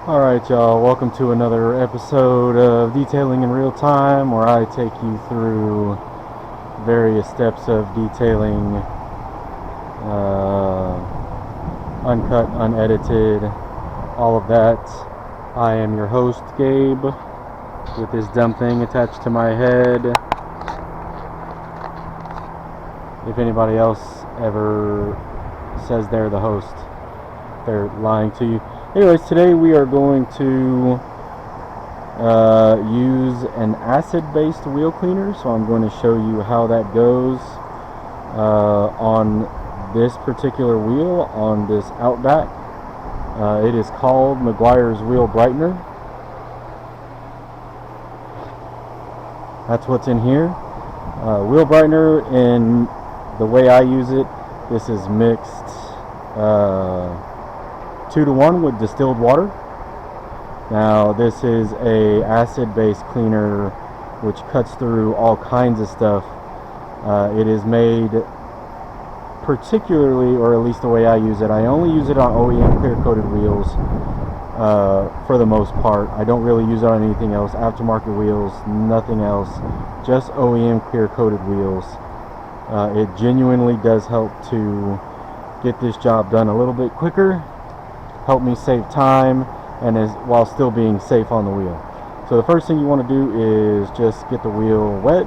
Alright, y'all, welcome to another episode of Detailing in Real Time, where I take you through various steps of detailing, uncut, unedited, all of that. I am your host, Gabe, with this dumb thing attached to my head. If anybody else ever says they're the host, they're lying to you. Anyways, today we are going to use an acid-based wheel cleaner, so I'm going to show you how that goes on this particular wheel, on this Outback. It is called Meguiar's Wheel Brightener. That's what's in here. Wheel Brightener, in the way I use it, this is mixed 2-to-1 with distilled water. Now this is a acid-based cleaner which cuts through all kinds of stuff. It is made particularly, or at least the way I use it, I only use it on OEM clear coated wheels for the most part. I don't really use it on anything else, aftermarket wheels, nothing else, just OEM clear coated wheels. It genuinely does help to get this job done a little bit quicker, help me save time, and while still being safe on the wheel. So the first thing you want to do is just get the wheel wet.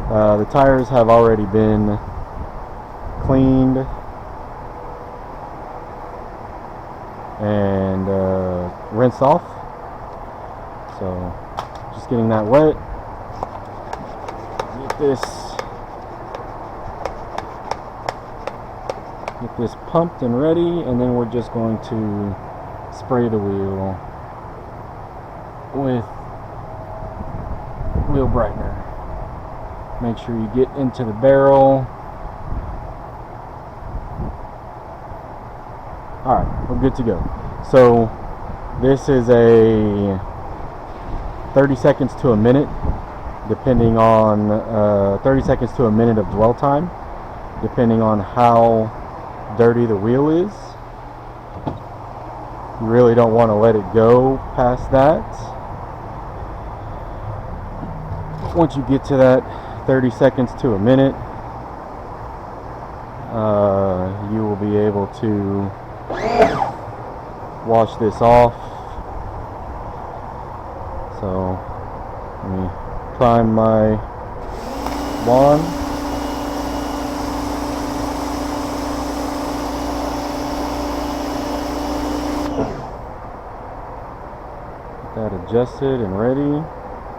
The tires have already been cleaned and rinsed off. So just getting that wet. Get this pumped and ready, and then we're just going to spray the wheel with wheel brightener. Make sure you get into the barrel. Alright, we're good to go. So this is a 30 seconds to a minute, depending on 30 seconds to a minute of dwell time, depending on how dirty the wheel is. You really don't want to let it go past that. Once you get to that 30 seconds to a minute, you will be able to wash this off. So let me prime my wand. That adjusted and ready.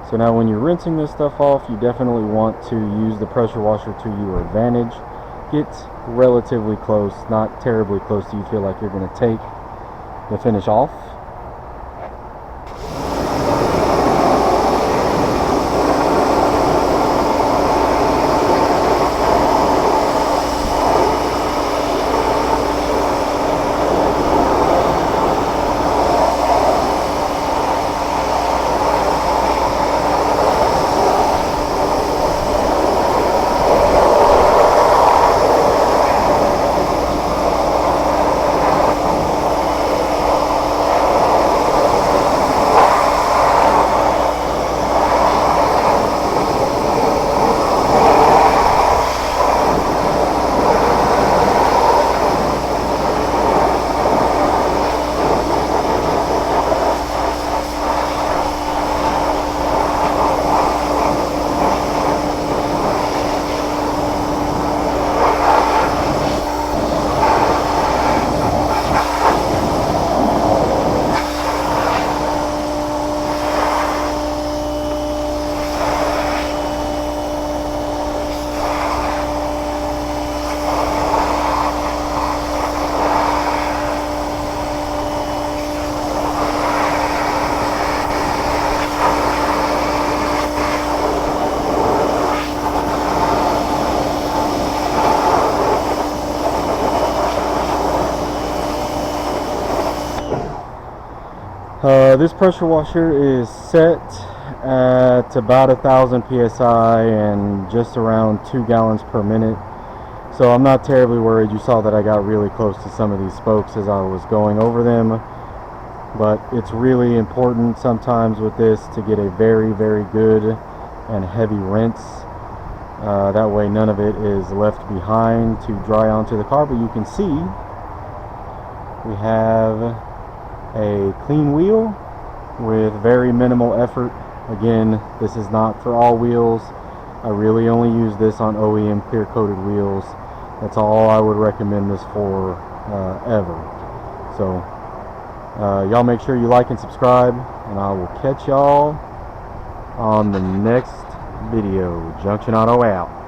So now when you're rinsing this stuff off, you definitely want to use the pressure washer to your advantage. Get relatively close, not terribly close to you feel like you're going to take the finish off. This pressure washer is set at about 1,000 psi and just around 2 gallons per minute. So I'm not terribly worried. You saw that I got really close to some of these spokes as I was going over them. but it's really important sometimes with this to get a very, very good and heavy rinse. That way none of it is left behind to dry onto the car. But you can see we have a clean wheel with very minimal effort. Again, this is not for all wheels. I really only use this on OEM clear coated wheels. That's all I would recommend this for ever. So y'all make sure you like and subscribe, and I will catch y'all on the next video. Junction Auto out.